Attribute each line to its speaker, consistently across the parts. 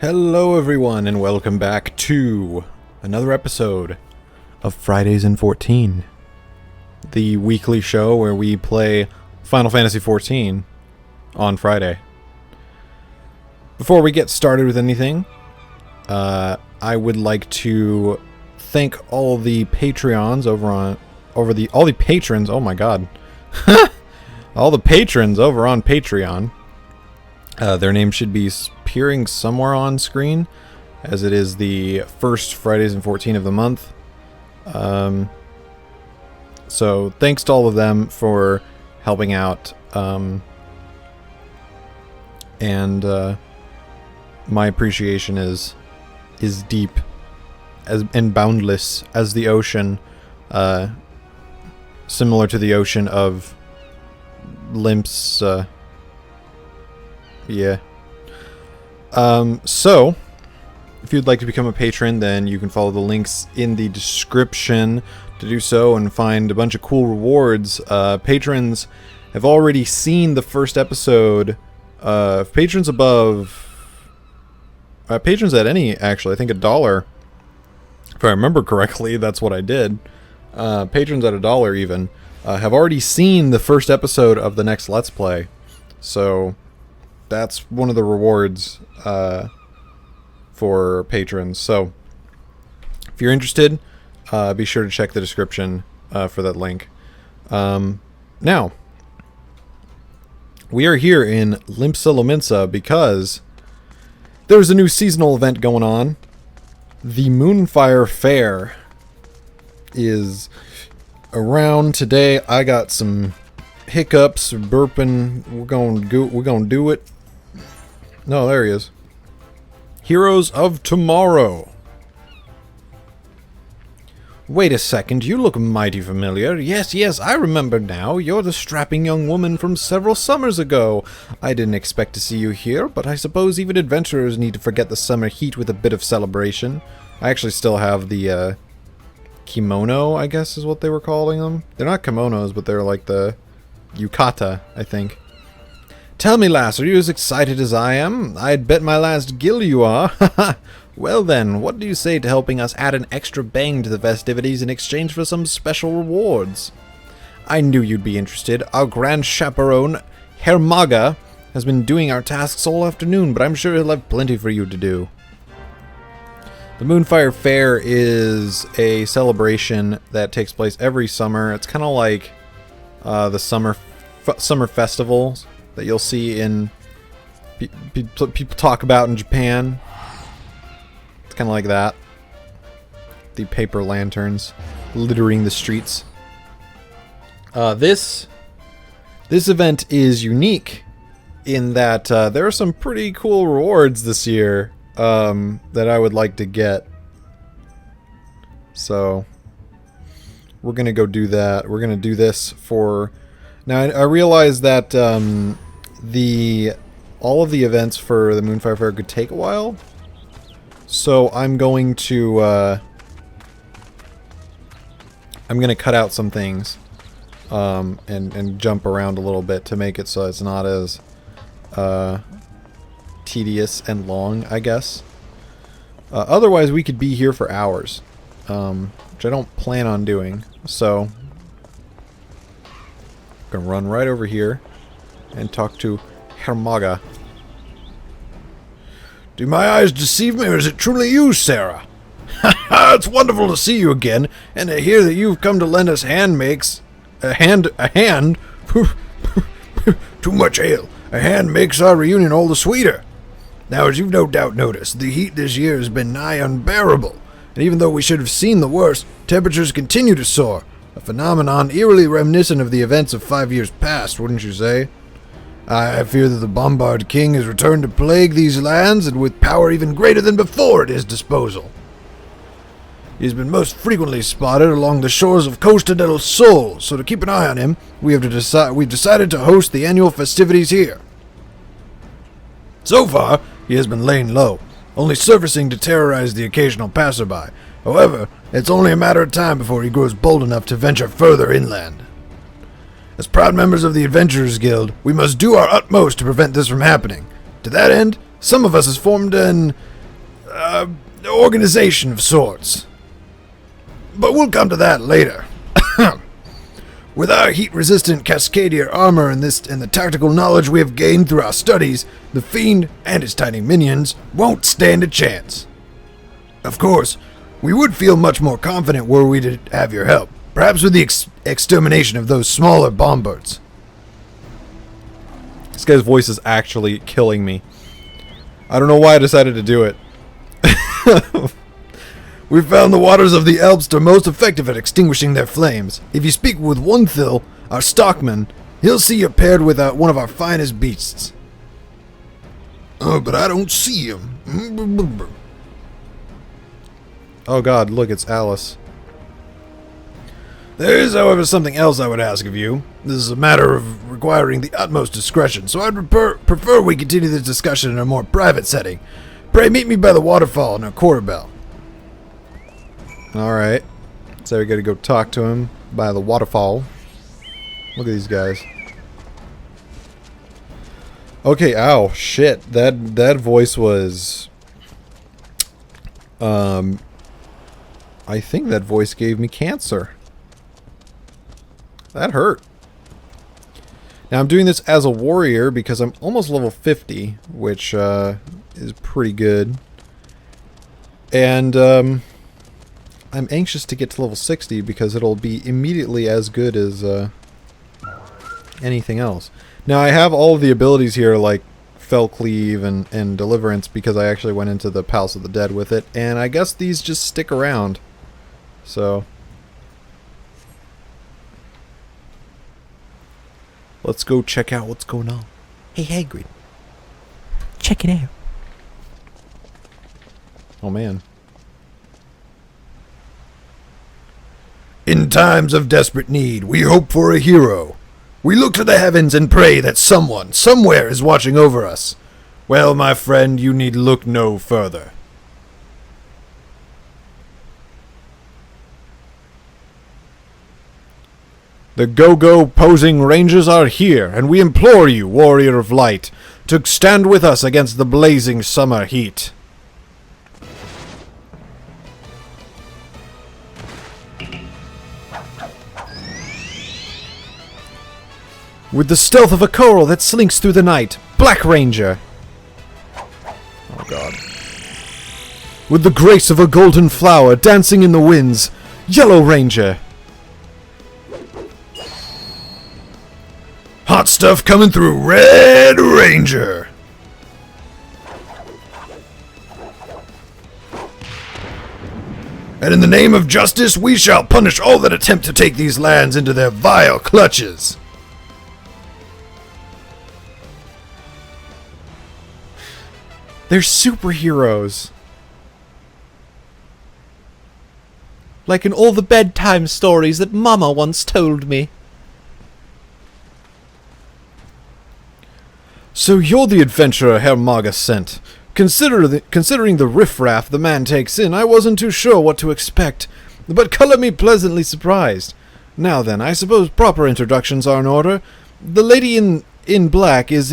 Speaker 1: Hello everyone and welcome back to another episode of Fridays in 14, the weekly show where we play Final Fantasy XIV on Friday. Before we get started with anything, I would like to thank all the Patreons all the patrons, oh my god, all the patrons over on Patreon. Their name should be appearing somewhere on screen, as it is the first Fridays in 14 of the month. So thanks to all of them for helping out, and my appreciation is deep and boundless as the ocean, similar to the ocean of Limps. Yeah. So, if you'd like to become a patron, then you can follow the links in the description to do so and find a bunch of cool rewards. Patrons have already seen the first episode. Patrons above... patrons at any, actually, I think $1. If I remember correctly, that's what I did. Patrons at $1 even, have already seen the first episode of the next Let's Play. So... that's one of the rewards for patrons. So, if you're interested, be sure to check the description for that link. Now, we are here in Limpsa because there's a new seasonal event going on. The Moonfire Faire is around today. I got some hiccups, burping. We're gonna do it. No, there he is. Heroes of Tomorrow. Wait a second, you look mighty familiar. Yes, I remember now. You're the strapping young woman from several summers ago. I didn't expect to see you here, but I suppose even adventurers need to forget the summer heat with a bit of celebration. I actually still have the kimono, I guess is what they were calling them. They're not kimonos, but they're like the yukata, I think. Tell me, lass, are you as excited as I am? I'd bet my last gil you are. Well then, what do you say to helping us add an extra bang to the festivities in exchange for some special rewards? I knew you'd be interested. Our grand chaperone, Herr Maga, has been doing our tasks all afternoon, but I'm sure he'll have plenty for you to do. The Moonfire Faire is a celebration that takes place every summer. It's kind of like the summer festivals that you'll see in people talk about in Japan. It's kind of like that. The paper lanterns littering the streets. This event is unique in that there are some pretty cool rewards this year that I would like to get. So we're gonna go do that. We're gonna do this for... Now, I realize that all of the events for the Moonfire Faire could take a while, so I'm going to cut out some things and jump around a little bit to make it so it's not as tedious and long, I guess. Otherwise, we could be here for hours, which I don't plan on doing. So gonna run right over here and talk to Herr Maga.
Speaker 2: Do my eyes deceive me, or is it truly you, Sarah? It's wonderful to see you again, and to hear that you've come to lend us a hand. Too much ale. A hand makes our reunion all the sweeter. Now, as you've no doubt noticed, the heat this year has been nigh unbearable, and even though we should have seen the worst, temperatures continue to soar. A phenomenon eerily reminiscent of the events of 5 years past, wouldn't you say? I fear that the Bombard King has returned to plague these lands, and with power even greater than before at his disposal. He has been most frequently spotted along the shores of Costa del Sol, so to keep an eye on him, we've decided to host the annual festivities here. So far, he has been laying low, only surfacing to terrorize the occasional passerby. However, it's only a matter of time before he grows bold enough to venture further inland. As proud members of the Adventurers Guild, we must do our utmost to prevent this from happening. To that end, some of us has formed an organization of sorts. But we'll come to that later. With our heat-resistant Cascadier armor and the tactical knowledge we have gained through our studies, the Fiend and his tiny minions won't stand a chance. Of course, we would feel much more confident were we to have your help, perhaps with the extermination of those smaller bombards.
Speaker 1: This guy's voice is actually killing me. I don't know why I decided to do it.
Speaker 2: We've found the waters of the Alps are most effective at extinguishing their flames. If you speak with Wunthil, our stockman, he'll see you're paired with one of our finest beasts. Oh, but I don't see him.
Speaker 1: Oh god, look, it's Alice.
Speaker 2: There is, however, something else I would ask of you. This is a matter of requiring the utmost discretion, so I'd prefer we continue this discussion in a more private setting. Pray meet me by the waterfall in a quarter bell.
Speaker 1: Alright. So we gotta go talk to him by the waterfall. Look at these guys. Okay, ow, shit. That voice was... I think that voice gave me cancer. That hurt. Now I'm doing this as a warrior because I'm almost level 50, which is pretty good. And I'm anxious to get to level 60 because it'll be immediately as good as anything else. Now I have all of the abilities here like Fell Cleave and Deliverance because I actually went into the Palace of the Dead with it, and I guess these just stick around. So let's go check out what's going on. Hey Hagrid, check it out. Oh man.
Speaker 2: In times of desperate need, we hope for a hero. We look to the heavens and pray that someone, somewhere is watching over us. Well, my friend, you need look no further.
Speaker 1: The Go-Go posing rangers are here, and we implore you, warrior of light, to stand with us against the blazing summer heat. With the stealth of a coral that slinks through the night, Black Ranger. Oh god. With the grace of a golden flower dancing in the winds, Yellow Ranger.
Speaker 2: Hot stuff coming through, Red Ranger. And in the name of justice, we shall punish all that attempt to take these lands into their vile clutches.
Speaker 1: They're superheroes. Like in all the bedtime stories that Mama once told me. So you're the adventurer Herr Maga sent. Considering the riffraff the man takes in, I wasn't too sure what to expect, but color me pleasantly surprised. Now then, I suppose proper introductions are in order. The lady in black is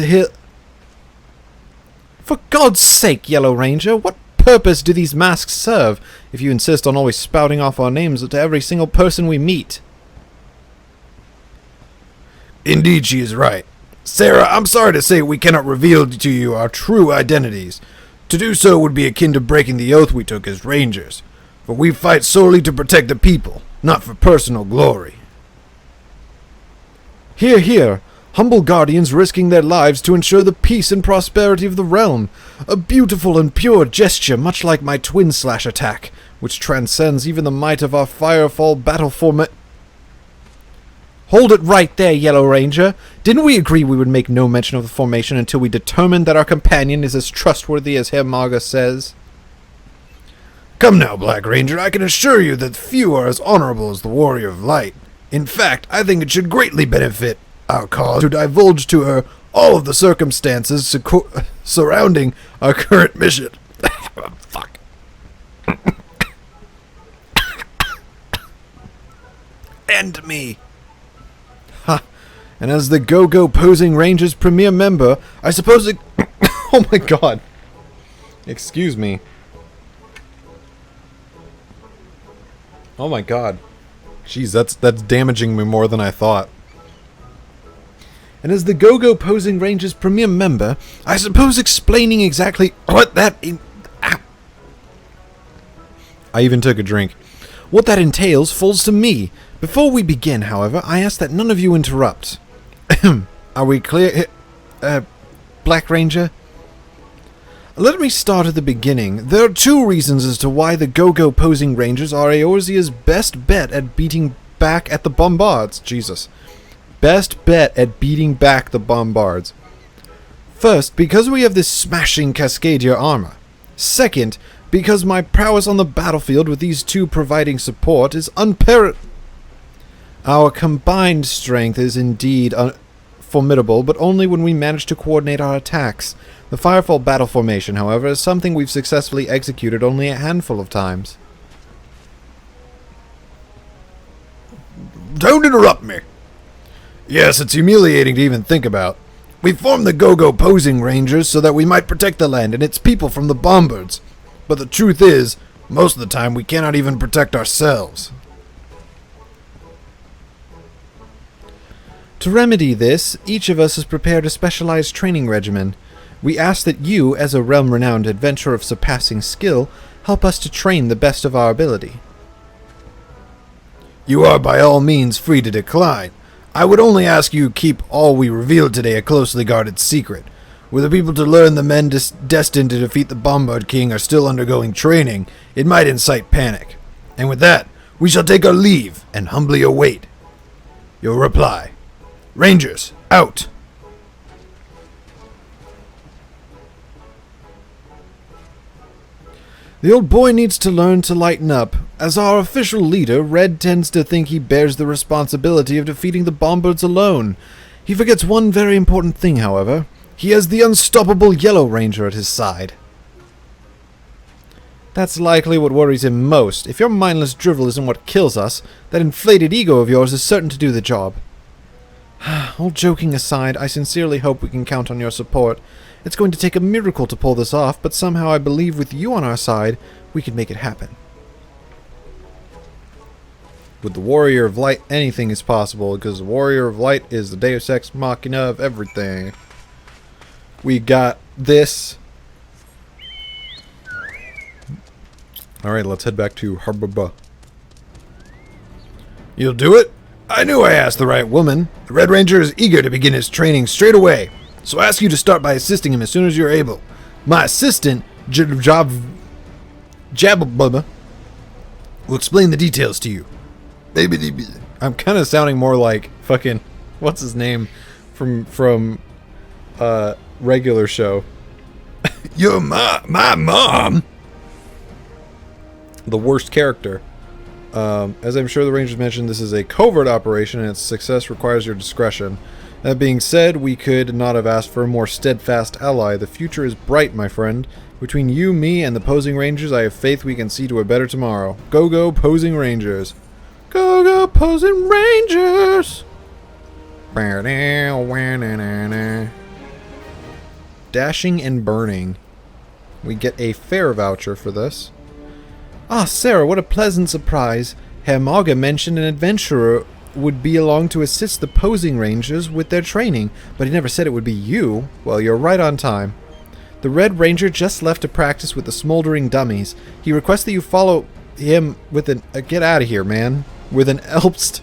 Speaker 1: For God's sake, Yellow Ranger, what purpose do these masks serve, if you insist on always spouting off our names to every single person we meet?
Speaker 2: Indeed, she is right. Sarah, I'm sorry to say we cannot reveal to you our true identities. To do so would be akin to breaking the oath we took as Rangers, for we fight solely to protect the people, not for personal glory.
Speaker 1: Hear, hear. Humble guardians risking their lives to ensure the peace and prosperity of the realm. A beautiful and pure gesture, much like my twin slash attack, which transcends even the might of our Firefall battle format. Hold it right there, Yellow Ranger. Didn't we agree we would make no mention of the formation until we determined that our companion is as trustworthy as Herr Maga says?
Speaker 2: Come now, Black Ranger, I can assure you that few are as honorable as the Warrior of Light. In fact, I think it should greatly benefit our cause to divulge to her all of the circumstances surrounding our current mission. Fuck. And me.
Speaker 1: Ha! And as the Go-Go Posing Ranger's premier member, I suppose it... Oh my god. Excuse me. Oh my god. Jeez, that's damaging me more than I thought. And as the Go-Go Posing Ranger's premier member, I suppose explaining exactly what that I even took a drink. What that entails falls to me. Before we begin, however, I ask that none of you interrupt. Are we clear? Black Ranger? Let me start at the beginning. There are two reasons as to why the Go-Go Posing Rangers are Eorzea's best bet at beating back at the Bombards. Jesus. Best bet at beating back the Bombards. First, because we have this smashing Cascadia armor. Second, because my prowess on the battlefield with these two providing support is unparalleled. Our combined strength is indeed formidable, but only when we manage to coordinate our attacks. The Firefall battle formation, however, is something we've successfully executed only a handful of times.
Speaker 2: Don't interrupt me. Yes, it's humiliating to even think about. We formed the Go-Go Posing Rangers so that we might protect the land and its people from the Bombards. But the truth is, most of the time we cannot even protect ourselves.
Speaker 1: To remedy this, each of us has prepared a specialized training regimen. We ask that you, as a realm-renowned adventurer of surpassing skill, help us to train the best of our ability.
Speaker 2: You are by all means free to decline. I would only ask you keep all we revealed today a closely guarded secret. Were the people to learn the men destined to defeat the Bombard King are still undergoing training, it might incite panic. And with that, we shall take our leave and humbly await your reply. Rangers, out!
Speaker 1: The old boy needs to learn to lighten up. As our official leader, Red tends to think he bears the responsibility of defeating the Bombards alone. He forgets one very important thing, however. He has the unstoppable Yellow Ranger at his side. That's likely what worries him most. If your mindless drivel isn't what kills us, that inflated ego of yours is certain to do the job. All joking aside, I sincerely hope we can count on your support. It's going to take a miracle to pull this off, but somehow I believe with you on our side, we can make it happen. With the Warrior of Light, anything is possible, because the Warrior of Light is the Deus Ex Machina of everything. We got this. Alright, let's head back to Harbaba.
Speaker 2: You'll do it? I knew I asked the right woman. The Red Ranger is eager to begin his training straight away, so I ask you to start by assisting him as soon as you're able. My assistant, Jabba, will explain the details to you.
Speaker 1: I'm kind of sounding more like fucking what's his name from regular show.
Speaker 2: You're my mom.
Speaker 1: The worst character. As I'm sure the Rangers mentioned, this is a covert operation and its success requires your discretion. That being said, we could not have asked for a more steadfast ally. The future is bright, my friend. Between you, me, and the Posing Rangers, I have faith we can see to a better tomorrow. Go Posing Rangers. Go Posing Rangers! Dashing and burning. We get a Faire voucher for this. Ah, Sarah, what a pleasant surprise. Herr Mauger mentioned an adventurer would be along to assist the Posing Rangers with their training, but he never said it would be you. Well, you're right on time. The Red Ranger just left to practice with the smoldering dummies. He requests that you follow him with an... get out of here, man. With an Elpst...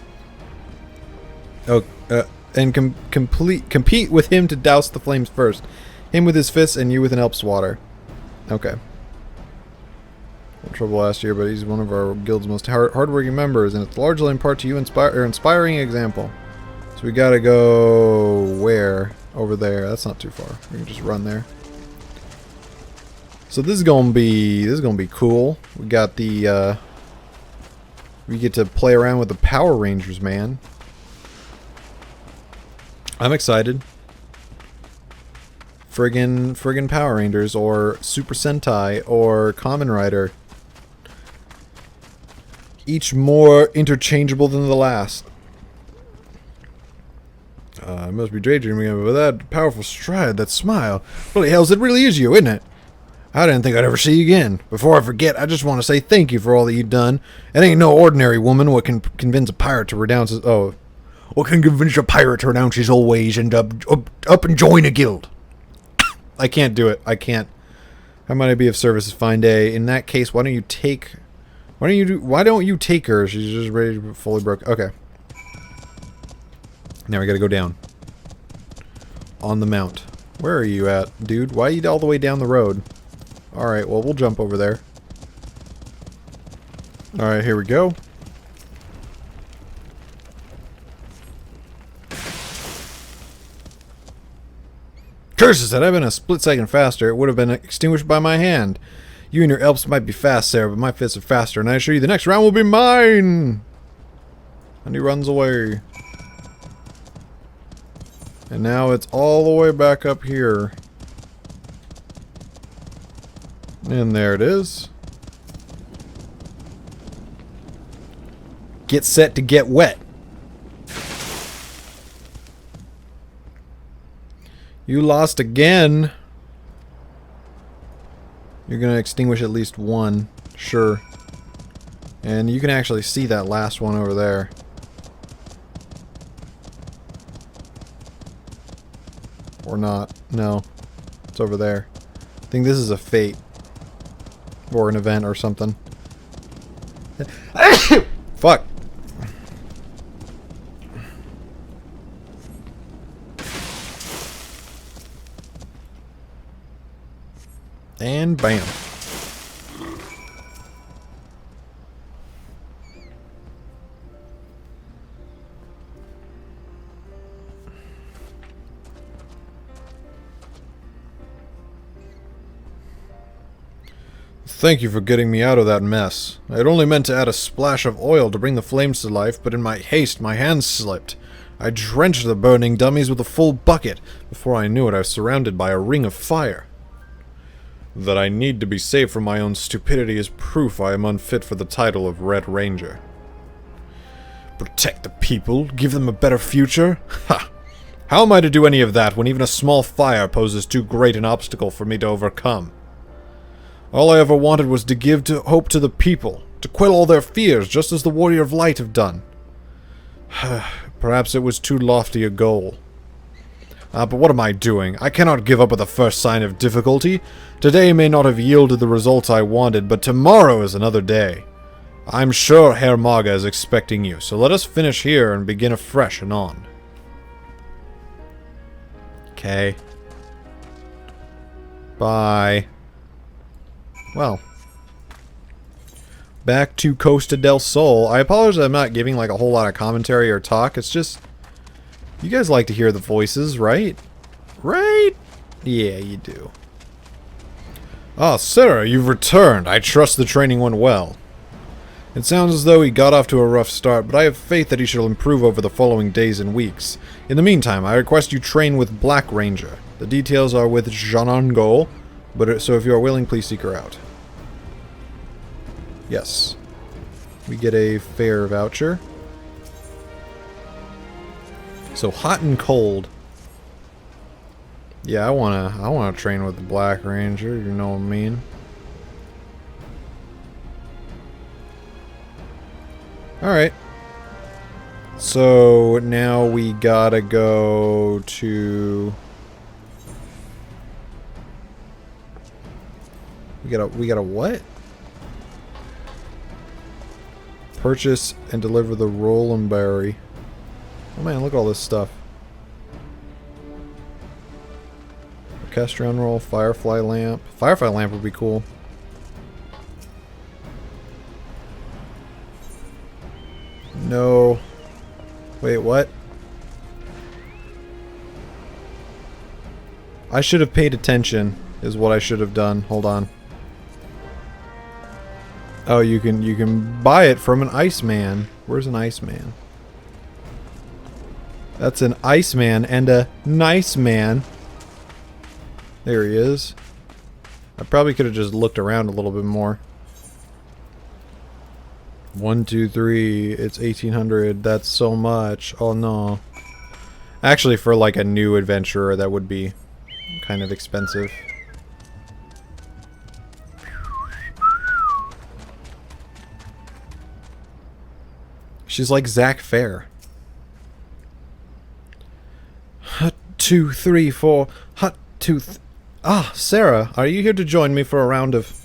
Speaker 1: and compete with him to douse the flames first. Him with his fists and you with an Elpst water. Okay. Trouble last year, but he's one of our guild's most hardworking members, and it's largely in part to you inspiring example. So we gotta go where? Over there. That's not too far. We can just run there. So this is gonna be cool. We got the we get to play around with the Power Rangers, man. I'm excited. Friggin' Power Rangers, or Super Sentai, or Kamen Rider. Each more interchangeable than the last. I must be daydreaming of that powerful stride, that smile. Holy hells, it really is you, isn't it?
Speaker 2: I didn't think I'd ever see you again. Before I forget, I just want to say thank you for all that you've done. It ain't no ordinary woman what can convince a pirate to renounce his... Oh. What can convince a pirate to renounce his old ways and up and join a guild?
Speaker 1: I can't do it. I can't. How might I be of service this fine day? In that case, why don't you take... Why don't you take her? She's just ready to be fully broke. Okay. Now we gotta go down. On the mount. Where are you at, dude? Why are you all the way down the road? Alright, well, we'll jump over there. Alright, here we go. Curses, had I been a split second faster, it would have been extinguished by my hand. You and your elves might be fast, Sarah, but my fists are faster, and I assure you the next round will be mine! And he runs away. And now it's all the way back up here. And there it is. Get set to get wet. You lost again. You're gonna extinguish at least one. Sure. And you can actually see that last one over there. Or not. No. It's over there. I think this is a fate. Or an event or something. Fuck. And bam. Thank you for getting me out of that mess. I had only meant to add a splash of oil to bring the flames to life, but in my haste my hands slipped. I drenched the burning dummies with a full bucket. Before I knew it, I was surrounded by a ring of fire. That I need to be saved from my own stupidity is proof I am unfit for the title of Red Ranger. Protect the people? Give them a better future? Ha! How am I to do any of that when even a small fire poses too great an obstacle for me to overcome? All I ever wanted was to give hope to the people, to quell all their fears, just as the Warrior of Light have done. Perhaps it was too lofty a goal. But what am I doing? I cannot give up at the first sign of difficulty. Today may not have yielded the results I wanted, but tomorrow is another day. I'm sure Herr Maga is expecting you, so let us finish here and begin afresh anon. Okay. Bye. Well. Back to Costa del Sol. I apologize I'm not giving like a whole lot of commentary or talk. It's just... You guys like to hear the voices, right? Right? Yeah, you do. Ah, Sarah, you've returned. I trust the training went well. It sounds as though he got off to a rough start, but I have faith that he shall improve over the following days and weeks. In the meantime, I request you train with Black Ranger. The details are with Janangol, so if you are willing, please seek her out. Yes. We get a Faire voucher. So hot and cold. Yeah, I wanna train with the Black Ranger, you know what I mean? Alright. So now we gotta go to... We gotta what? Purchase and deliver the Roland Berry. Oh man, look at all this stuff. Orchestrion roll, Firefly lamp. Firefly lamp would be cool. No. Wait, what? I should have paid attention, is what I should have done. Hold on. Oh, you can buy it from an Iceman. Where's an Iceman? That's an Iceman and a nice man. There he is. I probably could have just looked around a little bit more. 1, 2, 3. It's 1800. That's so much. Oh no. Actually, for like a new adventurer, that would be kind of expensive. She's like Zach Faire. Hut 2, 3, 4. Hut 2. Sarah, are you here to join me for a round of...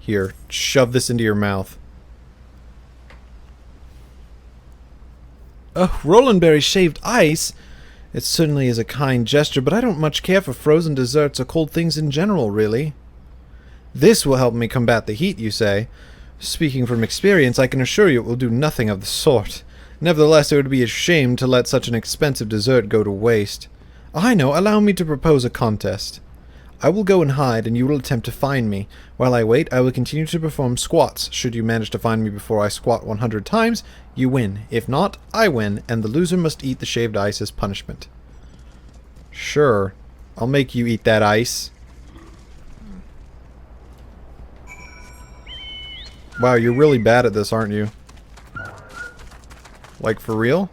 Speaker 1: Here, shove this into your mouth. Roland Berry shaved ice? It certainly is a kind gesture, but I don't much care for frozen desserts or cold things in general, really. This will help me combat the heat, you say? Speaking from experience, I can assure you it will do nothing of the sort. Nevertheless, it would be a shame to let such an expensive dessert go to waste. I know, allow me to propose a contest. I will go and hide, and you will attempt to find me. While I wait, I will continue to perform squats. Should you manage to find me before I squat 100 times, you win. If not, I win, and the loser must eat the shaved ice as punishment. Sure. I'll make you eat that ice. Wow, you're really bad at this, aren't you? Like, for real?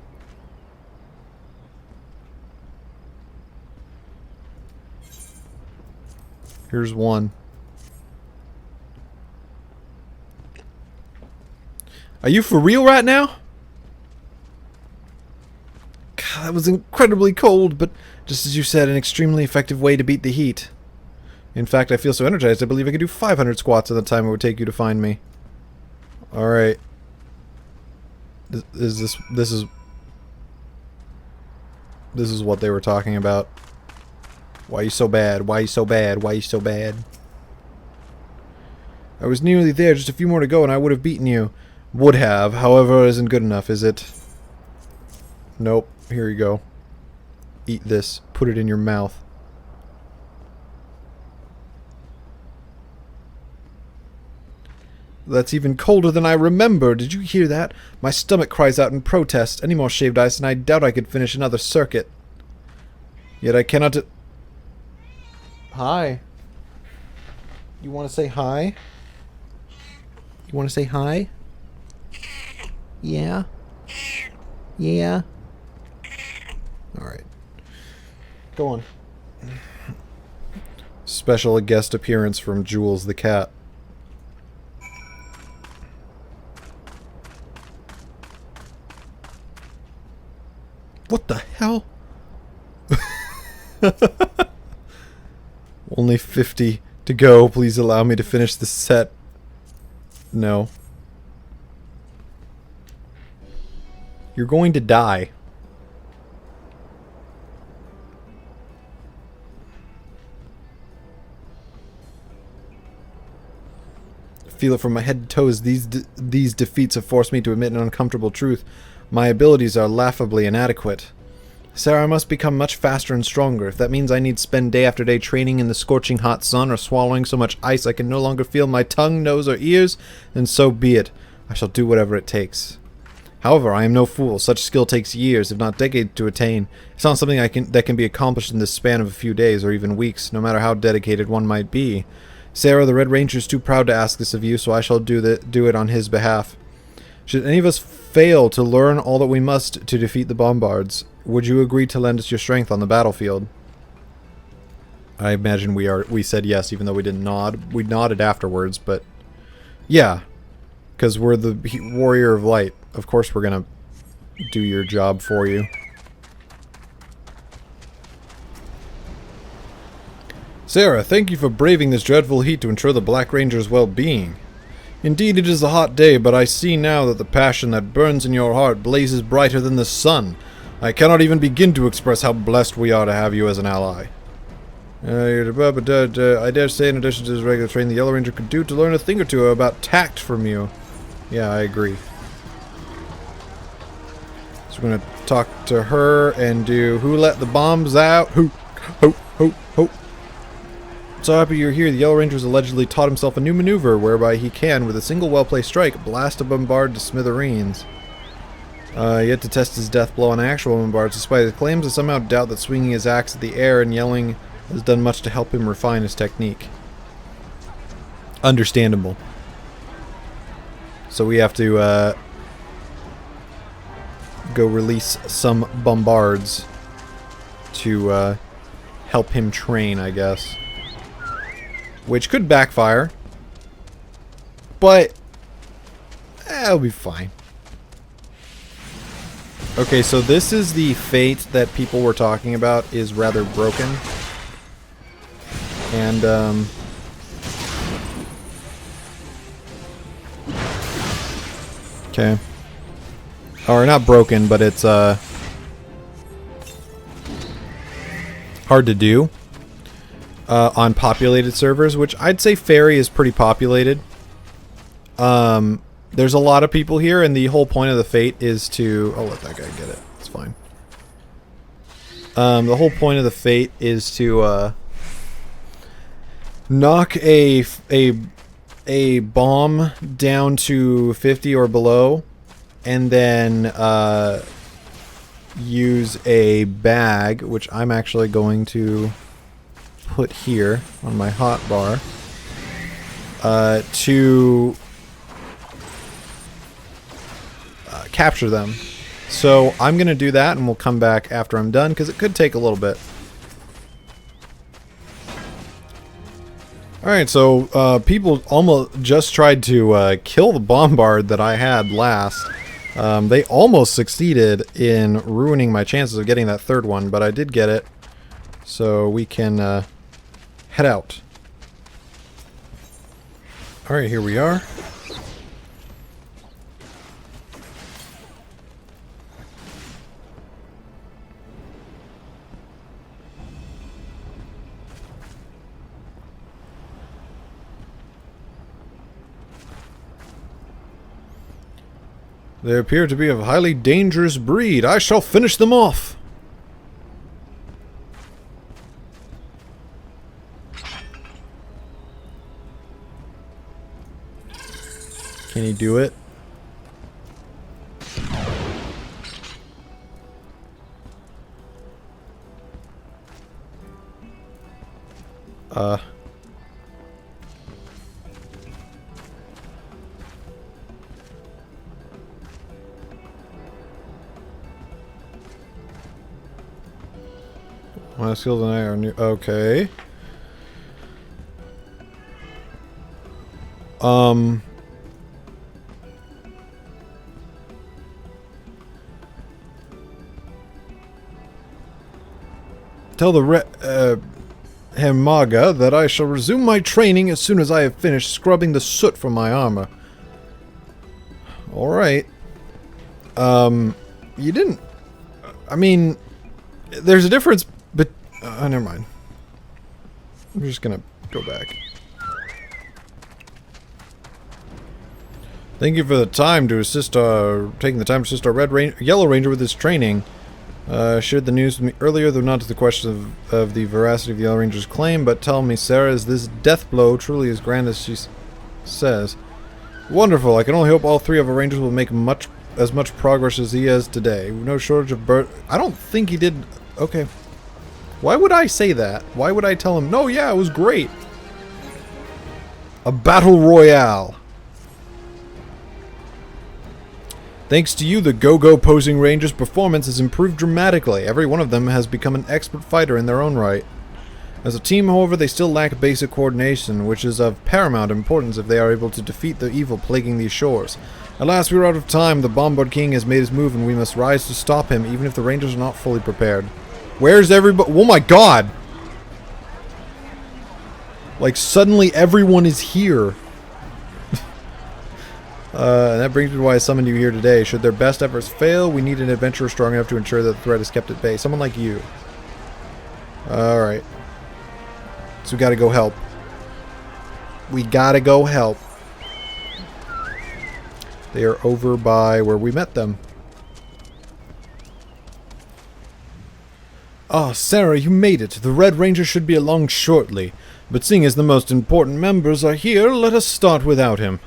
Speaker 1: Here's one. Are you for real right now? God, that was incredibly cold, but just as you said, an extremely effective way to beat the heat. In fact, I feel so energized, I believe I could do 500 squats in the time it would take you to find me. Alright. This is what they were talking about. Why are you so bad? Why are you so bad? Why are you so bad? I was nearly there, just a few more to go and I would have beaten you. Would have, however, isn't good enough, is it? Nope. Here you go. Eat this. Put it in your mouth. That's even colder than I remember. Did you hear that? My stomach cries out in protest. Any more shaved ice and I doubt I could finish another circuit. Yet I cannot... Hi. You want to say hi? You want to say hi? Yeah? Yeah? Alright. Go on. Special guest appearance from Jules the cat. What the hell? Only 50 to go. Please allow me to finish the set. No. You're going to die. Feel it from my head to toes. These defeats have forced me to admit an uncomfortable truth. My abilities are laughably inadequate. Sarah, I must become much faster and stronger. If that means I need to spend day after day training in the scorching hot sun or swallowing so much ice I can no longer feel my tongue, nose, or ears, then so be it. I shall do whatever it takes. However, I am no fool. Such skill takes years, if not decades, to attain. It's not something that can be accomplished in the span of a few days or even weeks, no matter how dedicated one might be. Sarah, the Red Ranger is too proud to ask this of you, so I shall do it on his behalf. Should any of us fail to learn all that we must to defeat the Bombards, would you agree to lend us your strength on the battlefield? I imagine we said yes, even though we didn't nod. We nodded afterwards, but yeah, because we're the warrior of light. Of course we're gonna do your job for you. Sarah, thank you for braving this dreadful heat to ensure the Black Ranger's well-being. Indeed, it is a hot day, but I see now that the passion that burns in your heart blazes brighter than the sun. I cannot even begin to express how blessed we are to have you as an ally. I dare say, in addition to his regular training, the Yellow Ranger could do to learn a thing or two about tact from you. Yeah, I agree. So we're going to talk to her and do who let the bombs out? Who? So happy you're here. The Yellow Ranger has allegedly taught himself a new maneuver whereby he can, with a single well-placed strike, blast a bombard to smithereens. Yet to test his death blow on actual bombards, despite his claims, I somehow doubt that swinging his axe at the air and yelling has done much to help him refine his technique. Understandable. So we have to go release some bombards to help him train, I guess. Which could backfire. But it'll be fine. Okay, so this is the fate that people were talking about is rather broken. And, okay. Or not broken, but it's, hard to do. On populated servers, which I'd say Fairy is pretty populated. There's a lot of people here, and the whole point of the fate is to... I'll let that guy get it. It's fine. The whole point of the fate is to knock a bomb down to 50 or below, and then use a bag, which I'm actually going to put here on my hotbar, to capture them. So I'm gonna do that, and we'll come back after I'm done, because it could take a little bit. Alright, so people almost just tried to kill the bombard that I had last. They almost succeeded in ruining my chances of getting that third one, but I did get it. So we can head out. Alright, here we are. They appear to be of highly dangerous breed. I shall finish them off. Can he do it? My skills and I are new. Okay. Tell the Hemaga that I shall resume my training as soon as I have finished scrubbing the soot from my armor. Alright. You didn't... I mean, there's a difference, but... never mind. I'm just gonna go back. Thank you for the time to assist taking the time to assist our Yellow Ranger with his training. Shared the news with me earlier, though not to the question of the veracity of the Yellow Ranger's claim, but tell me, Sarah, is this death blow truly as grand as she says? Wonderful. I can only hope all three of our Rangers will make as much progress as he has today. No shortage of I don't think he did... Okay. Why would I say that? Why would I tell him, no, yeah, it was great? A battle royale. Thanks to you, the Go-Go Posing Rangers' performance has improved dramatically. Every one of them has become an expert fighter in their own right. As a team, however, they still lack basic coordination, which is of paramount importance if they are able to defeat the evil plaguing these shores. Alas, we are out of time. The Bombard King has made his move, and we must rise to stop him, even if the Rangers are not fully prepared. Where's everybody? Oh my god! Like, suddenly everyone is here. And that brings me to why I summoned you here today. Should their best efforts fail, we need an adventurer strong enough to ensure that the threat is kept at bay. Someone like you. Alright. So we gotta go help. We gotta go help. They are over by where we met them. Ah, Sarah, you made it. The Red Ranger should be along shortly. But seeing as the most important members are here, let us start without him.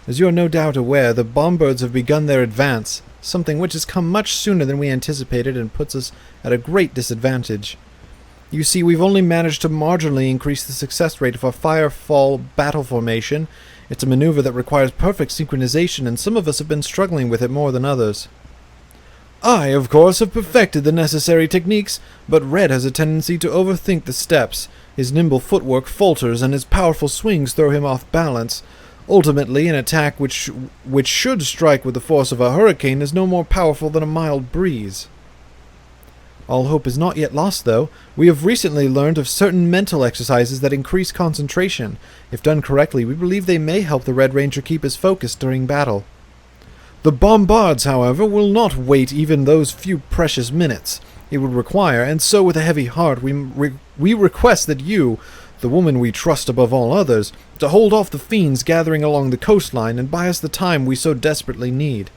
Speaker 1: As you are no doubt aware, the Bombards have begun their advance, something which has come much sooner than we anticipated and puts us at a great disadvantage. You see, we've only managed to marginally increase the success rate of our Firefall battle formation. It's a maneuver that requires perfect synchronization, and some of us have been struggling with it more than others. I, of course, have perfected the necessary techniques, but Red has a tendency to overthink the steps. His nimble footwork falters, and his powerful swings throw him off balance. Ultimately, an attack which should strike with the force of a hurricane is no more powerful than a mild breeze. All hope is not yet lost, though. We have recently learned of certain mental exercises that increase concentration. If done correctly, we believe they may help the Red Ranger keep his focus during battle. The bombards, however, will not wait even those few precious minutes it would require, and so with a heavy heart we request that you, the woman we trust above all others, to hold off the fiends gathering along the coastline and buy us the time we so desperately need.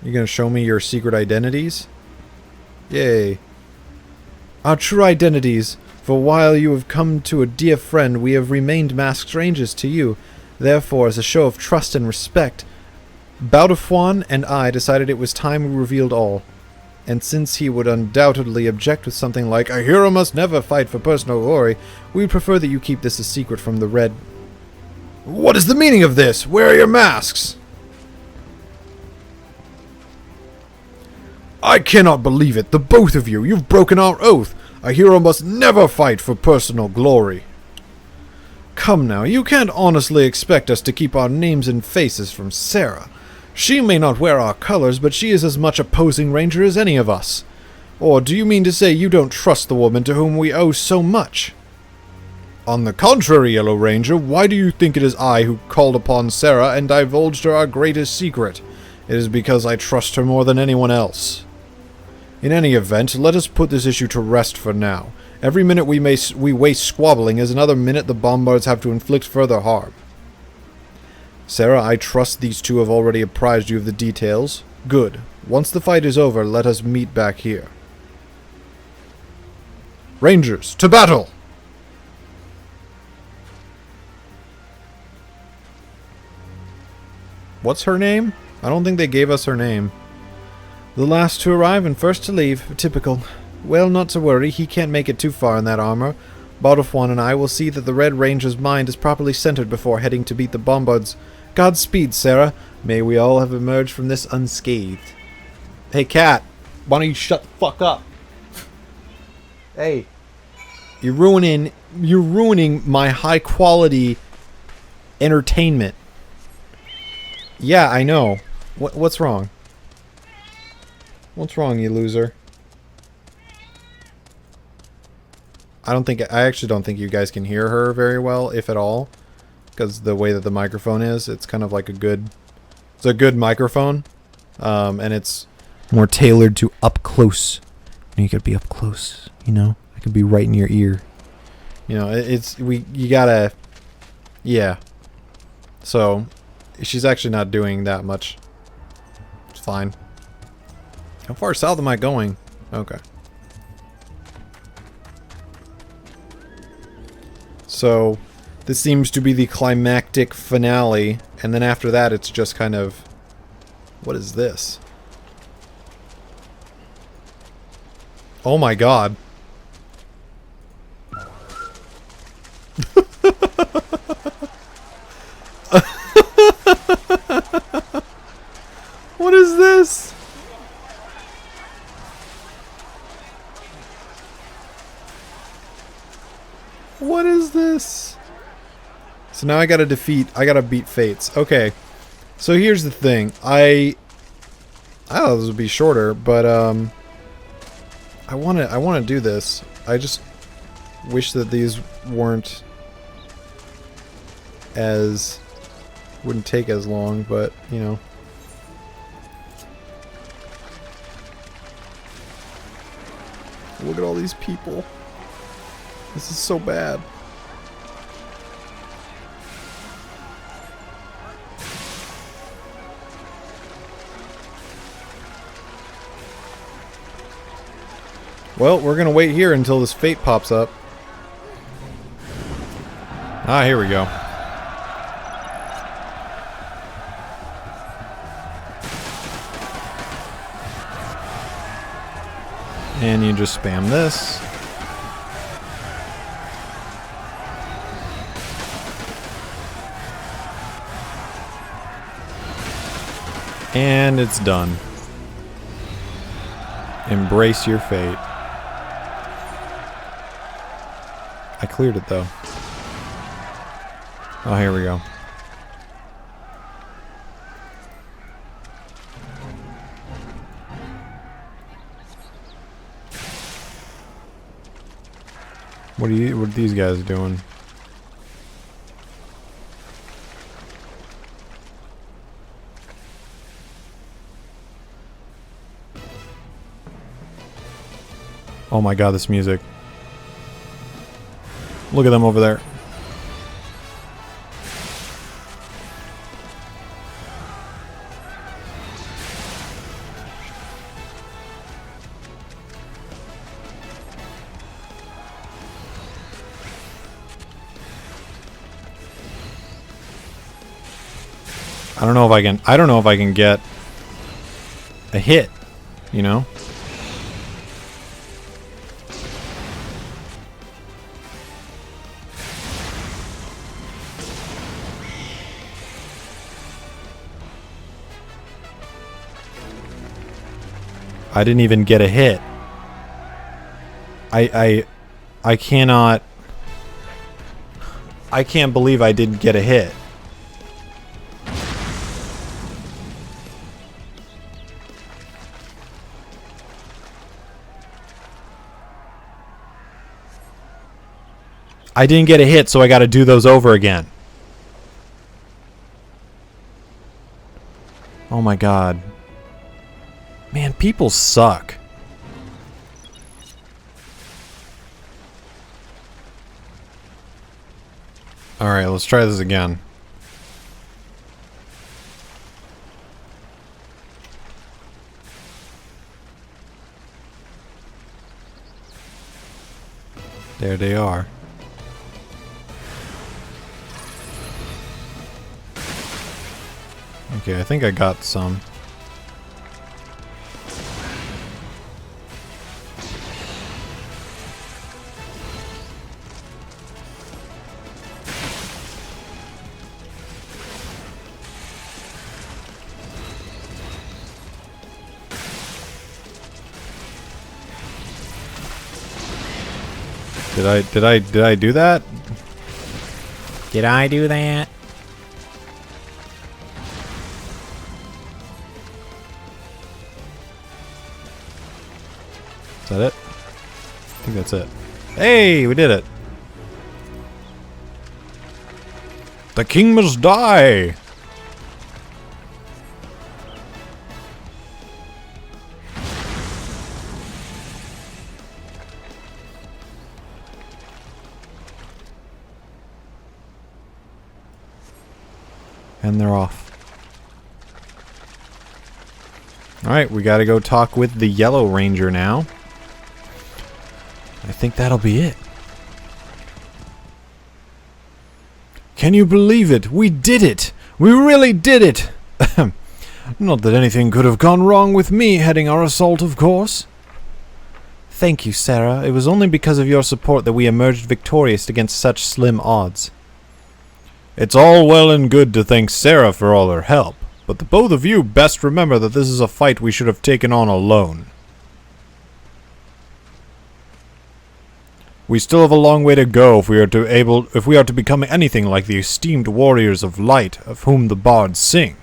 Speaker 1: You gonna show me your secret identities? Yay. Our true identities. For while you have come to a dear friend, we have remained masked strangers to you. Therefore, as a show of trust and respect, Baudouin and I decided it was time we revealed all. And since he would undoubtedly object with something like, "A hero must never fight for personal glory," we would prefer that you keep this a secret from the Red...
Speaker 2: What is the meaning of this? Where are your masks? I cannot believe it. The both of you. You've broken our oath. A hero must never fight for personal glory.
Speaker 1: Come now, you can't honestly expect us to keep our names and faces from Sarah. She may not wear our colors, but she is as much a posing ranger as any of us. Or do you mean to say you don't trust the woman to whom we owe so much?
Speaker 2: On the contrary, Yellow Ranger, why do you think it is I who called upon Sarah and divulged her our greatest secret? It is because I trust her more than anyone else. In any event, let us put this issue to rest for now. Every minute we waste squabbling is another minute the bombards have to inflict further harm. Sarah, I trust these two have already apprised you of the details. Good. Once the fight is over, let us meet back here. Rangers, to battle! What's her name? I don't think they gave us her name. The last to arrive and first to leave. Typical. Well, not to worry. He can't make it too far in that armor. Baudouin and I will see that the Red Ranger's mind is properly centered before heading to beat the bombards. Godspeed, Sarah. May we all have emerged from this unscathed. Hey, Cat. Why don't you shut the fuck up? Hey. You're ruining my high quality entertainment. Yeah, I know. What's wrong? What's wrong, you loser? I actually don't think you guys can hear her very well, if at all. Because the way that the microphone is, it's kind of like it's a good microphone. And it's more tailored to up close. You gotta be up close, you know? I could be right in your ear. You know, you gotta... Yeah. So, she's actually not doing that much. It's fine. How far south am I going? Okay. So, this seems to be the climactic finale, and then after that it's just kind of... What is this? Oh my god. What is this? What is this? So now I gotta beat Fates. Okay. So here's the thing. I thought this would be shorter, but I wanna do this. I just wish that these wouldn't take as long, but you know. Look at all these people. This is so bad. Well, we're gonna wait here until this fate pops up. Ah, here we go. And you just spam this. And it's done. Embrace your fate. I cleared it though.
Speaker 1: Oh, here we go. What are these guys doing? Oh my god, this music. Look at them over there. I don't know if I can get a hit, you know? I didn't even get a hit. I cannot... I can't believe I didn't get a hit. I didn't get a hit, so I gotta do those over again. Oh my god. Man, people suck. Alright, let's try this again. There they are. Okay, I think I got some. Did I do that? Did I do that? Is that it? I think that's it. Hey, we did it. The king must die. And they're off. Alright, we gotta go talk with the Yellow Ranger now. I think that'll be it. Can you believe it? We did it! We really did it! Not that anything could have gone wrong with me heading our assault, of course. Thank you, Sarah. It was only because of your support that we emerged victorious against such slim odds. It's all well and good to thank Sarah for all her help, but the both of you best remember that this is a fight we should have taken on alone. We still have a long way to go if we are to become anything like the esteemed warriors of light of whom the bards sing.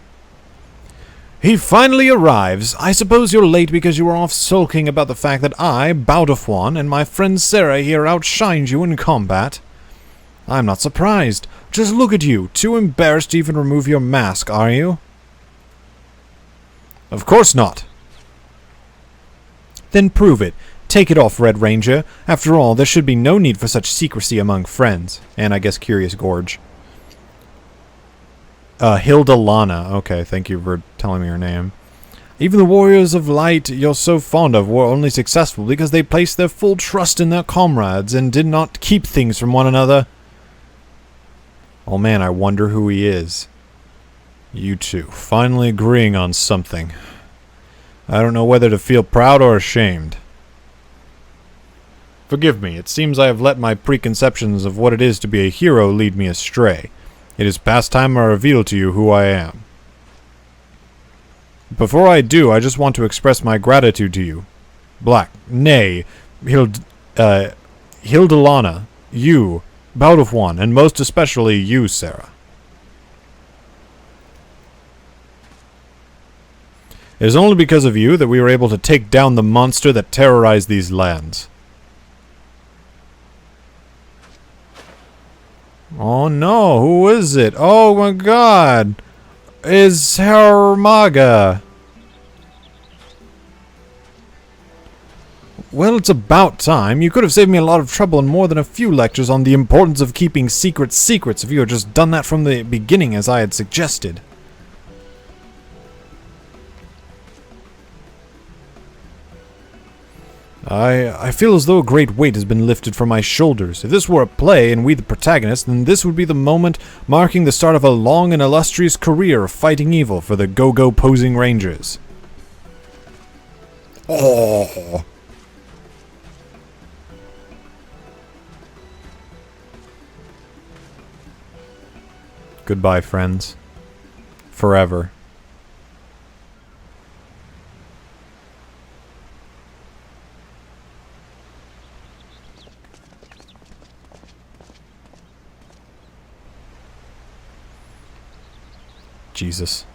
Speaker 1: He finally arrives. I suppose you're late because you were off sulking about the fact that I, Baudafwan, and my friend Sarah here outshined you in combat. I'm not surprised. Just look at you, too embarrassed to even remove your mask, are you? Of course not. Then prove it. Take it off, Red Ranger. After all, there should be no need for such secrecy among friends. And I guess Curious Gorge. Hilda Lana. Okay, thank you for telling me her name. Even the warriors of light you're so fond of were only successful because they placed their full trust in their comrades and did not keep things from one another. Oh man, I wonder who he is. You two, finally agreeing on something. I don't know whether to feel proud or ashamed. Forgive me, it seems I have let my preconceptions of what it is to be a hero lead me astray. It is past time I reveal to you who I am. Before I do, I just want to express my gratitude to you. Hildalana, you bout of one, and most especially you, Sarah. It is only because of you that we were able to take down the monster that terrorized these lands. Oh no, who is it? Oh my god! It's Harmaga. Well, it's about time. You could have saved me a lot of trouble and more than a few lectures on the importance of keeping secrets if you had just done that from the beginning as I had suggested. I feel as though a great weight has been lifted from my shoulders. If this were a play and we the protagonists, then this would be the moment marking the start of a long and illustrious career of fighting evil for the Go-Go Posing Rangers. Oh. Goodbye, friends. Forever. Jesus.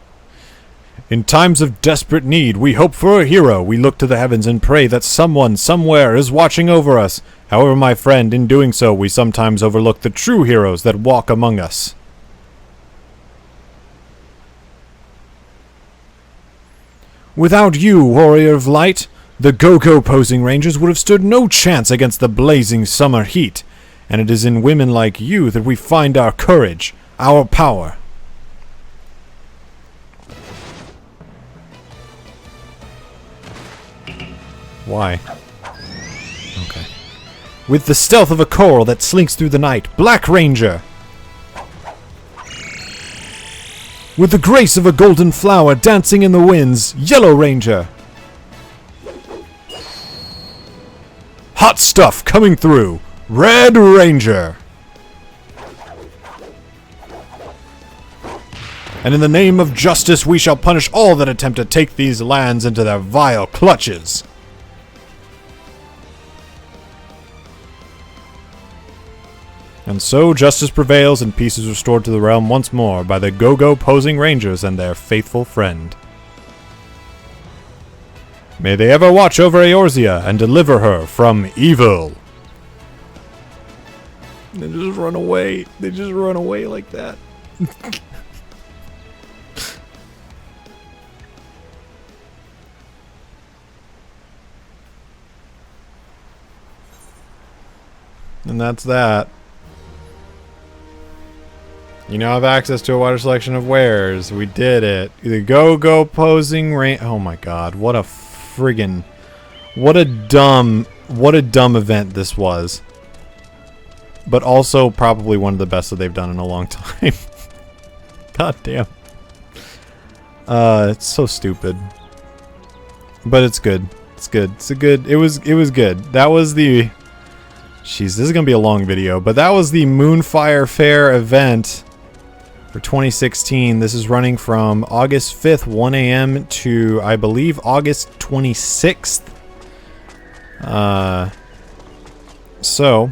Speaker 1: In times of desperate need, we hope for a hero. We look to the heavens and pray that someone, somewhere, is watching over us. However, my friend, in doing so, we sometimes overlook the true heroes that walk among us. Without you, warrior of light, the Go-Go Posing Rangers would have stood no chance against the blazing summer heat. And it is in women like you that we find our courage, our power. Why? Okay. With the stealth of a coral that slinks through the night, Black Ranger. With the grace of a golden flower dancing in the winds, Yellow Ranger. Hot stuff coming through, Red Ranger. And in the name of justice, we shall punish all that attempt to take these lands into their vile clutches. And so justice prevails and peace is restored to the realm once more by the Go-Go Posing Rangers and their faithful friend. May they ever watch over Eorzea and deliver her from evil. They just run away. They just run away like that. And that's that. You now have access to a wider selection of wares. We did it. The Go-Go Posing Rain. Oh my god, what a friggin'... What a dumb event this was. But also probably one of the best that they've done in a long time. God damn. It's so stupid. But it's good. It's good. It's a good... It was good. That was the... Jeez, this is gonna be a long video, but that was the Moonfire Faire event for 2016. This is running from August 5th, 1 a.m. to, I believe, August 26th. So,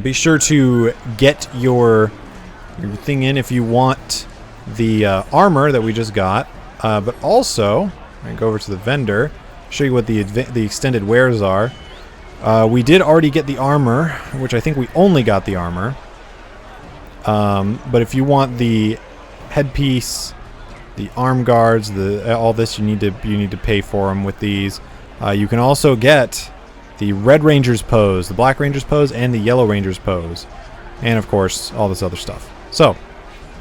Speaker 1: be sure to get your thing in if you want the armor that we just got. But also, I go over to the vendor, show you what the extended wares are. We did already get the armor, which I think we only got the armor. But if you want the headpiece, the arm guards, all this, you need to pay for them with these. You can also get the Red Ranger's pose, the Black Ranger's pose, and the Yellow Ranger's pose, and of course all this other stuff. So,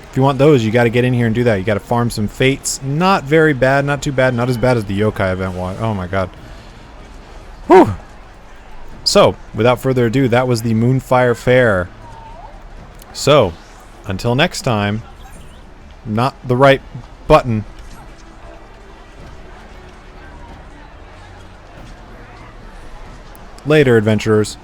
Speaker 1: if you want those, you got to get in here and do that. You got to farm some fates. Not very bad, not too bad, not as bad as the yokai event was. Oh my god. Whew. So, without further ado, that was the Moonfire Faire. So, until next time, not the right button. Later, adventurers.